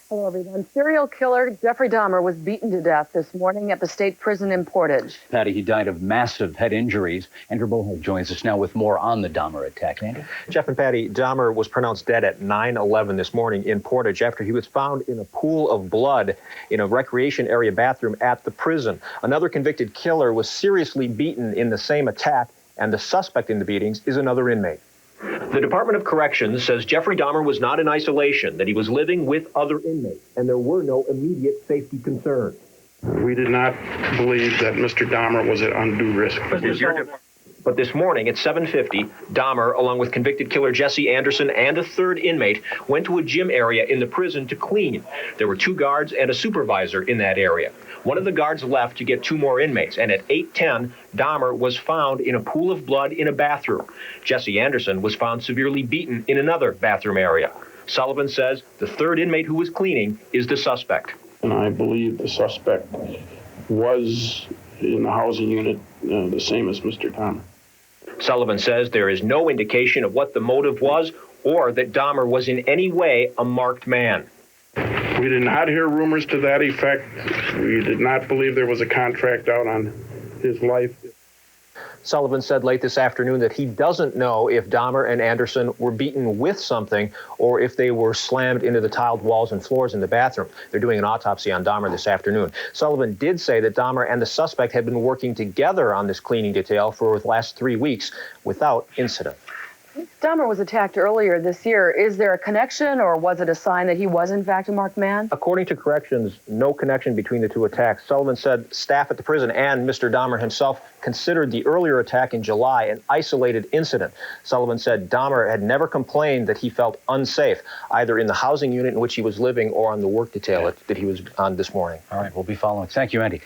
Hello, everyone. Serial killer Jeffrey Dahmer was beaten to death this morning at the state prison in Portage. Patty, he died of massive head injuries. Andrew Bohag joins us now with more on the Dahmer attack. Andrew? Jeff and Patty, Dahmer was pronounced dead at 9:11 this morning in Portage after he was found in a pool of blood in a recreation area bathroom at the prison. Another convicted killer was seriously beaten in the same attack, and the suspect in the beatings is another inmate. The Department of Corrections says Jeffrey Dahmer was not in isolation, that he was living with other inmates, and there were no immediate safety concerns. We did not believe that Mr. Dahmer was at undue risk. But this morning at 7:50, Dahmer, along with convicted killer Jesse Anderson and a third inmate, went to a gym area in the prison to clean. There were 2 guards and a supervisor in that area. One of the guards left to get 2 more inmates, and at 8:10, Dahmer was found in a pool of blood in a bathroom. Jesse Anderson was found severely beaten in another bathroom area. Sullivan says the third inmate who was cleaning is the suspect. And I believe the suspect was in the housing unit, the same as Mr. Dahmer. Sullivan says there is no indication of what the motive was or that Dahmer was in any way a marked man. We did not hear rumors to that effect. We did not believe there was a contract out on his life. Sullivan said late this afternoon that he doesn't know if Dahmer and Anderson were beaten with something or if they were slammed into the tiled walls and floors in the bathroom. They're doing an autopsy on Dahmer this afternoon. Sullivan did say that Dahmer and the suspect had been working together on this cleaning detail for the last 3 weeks without incident. Dahmer was attacked earlier this year. Is there a connection, or was it a sign that he was, in fact, a marked man? According to corrections, no connection between the 2 attacks. Sullivan said staff at the prison and Mr. Dahmer himself considered the earlier attack in July an isolated incident. Sullivan said Dahmer had never complained that he felt unsafe, either in the housing unit in which he was living or on the work detail that he was on this morning. All right, we'll be following. Thank you, Andy.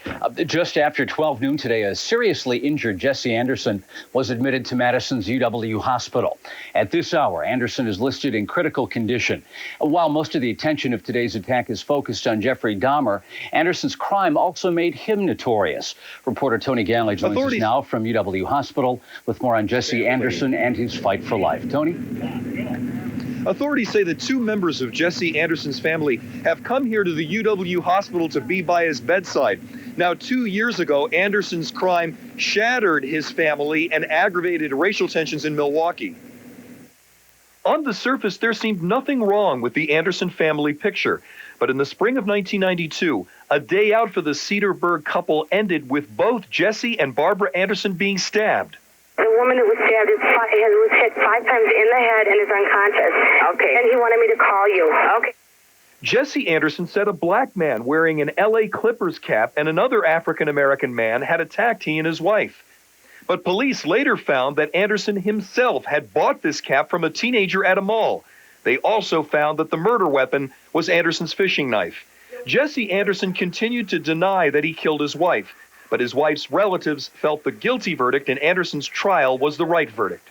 Just after 12 noon today, a seriously injured Jesse Anderson was admitted to Madison's UW hospital. At this hour, Anderson is listed in critical condition. While most of the attention of today's attack is focused on Jeffrey Dahmer, Anderson's crime also made him notorious. Reporter Tony Ganley joins us now from UW Hospital with more on Jesse Anderson and his fight for life. Tony? Authorities say that 2 members of Jesse Anderson's family have come here to the UW hospital to be by his bedside. Now, 2 years ago, Anderson's crime shattered his family and aggravated racial tensions in Milwaukee. On the surface, there seemed nothing wrong with the Anderson family picture. But in the spring of 1992, a day out for the Cedarburg couple ended with both Jesse and Barbara Anderson being stabbed. The woman that was stabbed was hit 5 times in the head and is unconscious. Okay. And he wanted me to call you. Okay. Jesse Anderson said a black man wearing an LA Clippers cap and another African-American man had attacked he and his wife. But police later found that Anderson himself had bought this cap from a teenager at a mall. They also found that the murder weapon was Anderson's fishing knife. Jesse Anderson continued to deny that he killed his wife, but his wife's relatives felt the guilty verdict in Anderson's trial was the right verdict.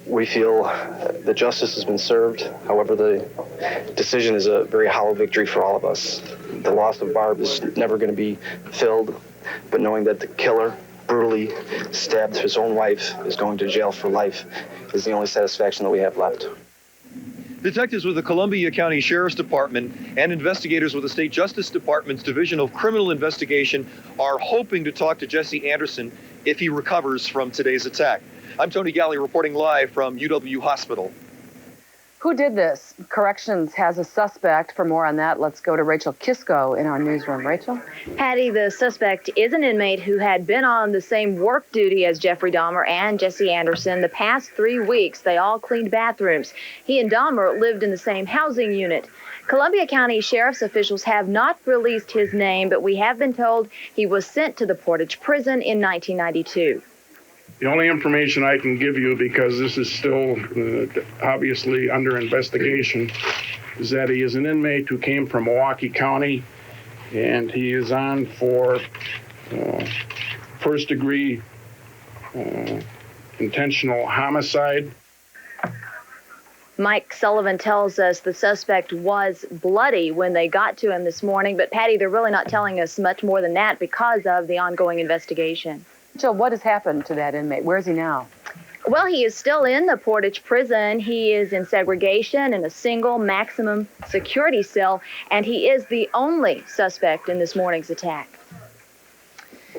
We feel that justice has been served. However, the decision is a very hollow victory for all of us. The loss of Barb is never going to be filled, but knowing that the killer brutally stabbed his own wife is going to jail for life is the only satisfaction that we have left. Detectives with the Columbia County Sheriff's Department and investigators with the State Justice Department's Division of Criminal Investigation are hoping to talk to Jesse Anderson if he recovers from today's attack. I'm Tony Galley reporting live from UW Hospital. Who did this? Corrections has a suspect. For more on that, let's go to Rachel Kisko in our newsroom. Rachel? Patty, the suspect is an inmate who had been on the same work duty as Jeffrey Dahmer and Jesse Anderson. The past 3 weeks, they all cleaned bathrooms. He and Dahmer lived in the same housing unit. Columbia County Sheriff's officials have not released his name, but we have been told he was sent to the Portage prison in 1992. The only information I can give you, because this is still obviously under investigation, is that he is an inmate who came from Milwaukee County, and he is on for first-degree intentional homicide. Mike Sullivan tells us the suspect was bloody when they got to him this morning, but Patty, they're really not telling us much more than that because of the ongoing investigation. Jill, what has happened to that inmate? Where is he now? Well, he is still in the Portage prison. He is in segregation in a single maximum security cell, and he is the only suspect in this morning's attack.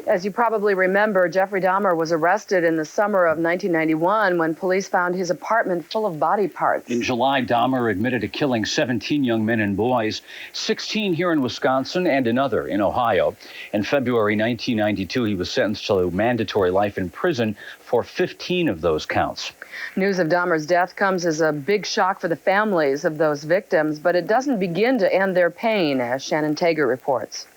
As you probably remember, Jeffrey Dahmer was arrested in the summer of 1991 when police found his apartment full of body parts. In July, Dahmer admitted to killing 17 young men and boys, 16 here in Wisconsin and another in Ohio. In February 1992, he was sentenced to mandatory life in prison for 15 of those counts. News of Dahmer's death comes as a big shock for the families of those victims, but it doesn't begin to end their pain, as Shannon Tager reports.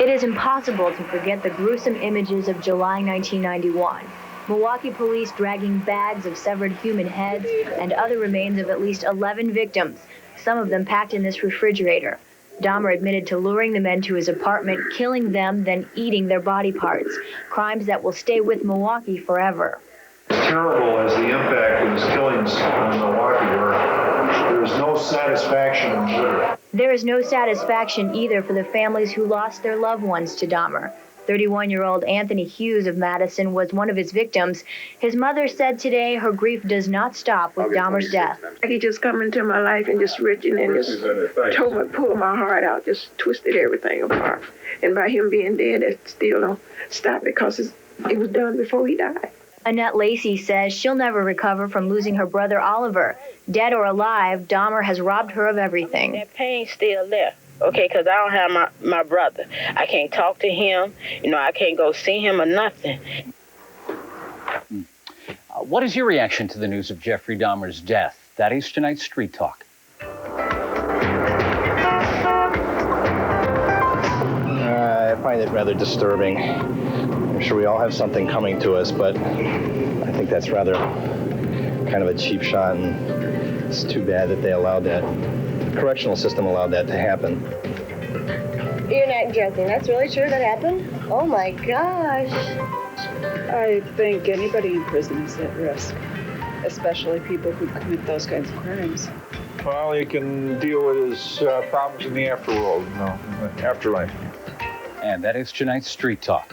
It is impossible to forget the gruesome images of July 1991. Milwaukee police dragging bags of severed human heads and other remains of at least 11 victims, some of them packed in this refrigerator. Dahmer admitted to luring the men to his apartment, killing them, then eating their body parts, crimes that will stay with Milwaukee forever. Terrible as the impact of his killings on Milwaukee were. There is no satisfaction in murder. There is no satisfaction either for the families who lost their loved ones to Dahmer. 31-year-old Anthony Hughes of Madison was one of his victims. His mother said today her grief does not stop with Dahmer's death. He just come into my life and just reaching and just told me, pulled my heart out, just twisted everything apart. And by him being dead, it still don't stop because it was done before he died. Annette Lacey says she'll never recover from losing her brother Oliver. Dead or alive, Dahmer has robbed her of everything. That pain's still there. Okay, because I don't have my brother. I can't talk to him. I can't go see him or nothing. What is your reaction to the news of Jeffrey Dahmer's death? That is tonight's Street Talk. I find it rather disturbing. I'm sure we all have something coming to us, but I think that's rather kind of a cheap shot, and it's too bad that they allowed that. The correctional system allowed that to happen. You're not joking. That's really true that happened? Oh my gosh. I think anybody in prison is at risk, especially people who commit those kinds of crimes. Well, he can deal with his problems in the afterworld, in the afterlife. And that is tonight's Street Talk.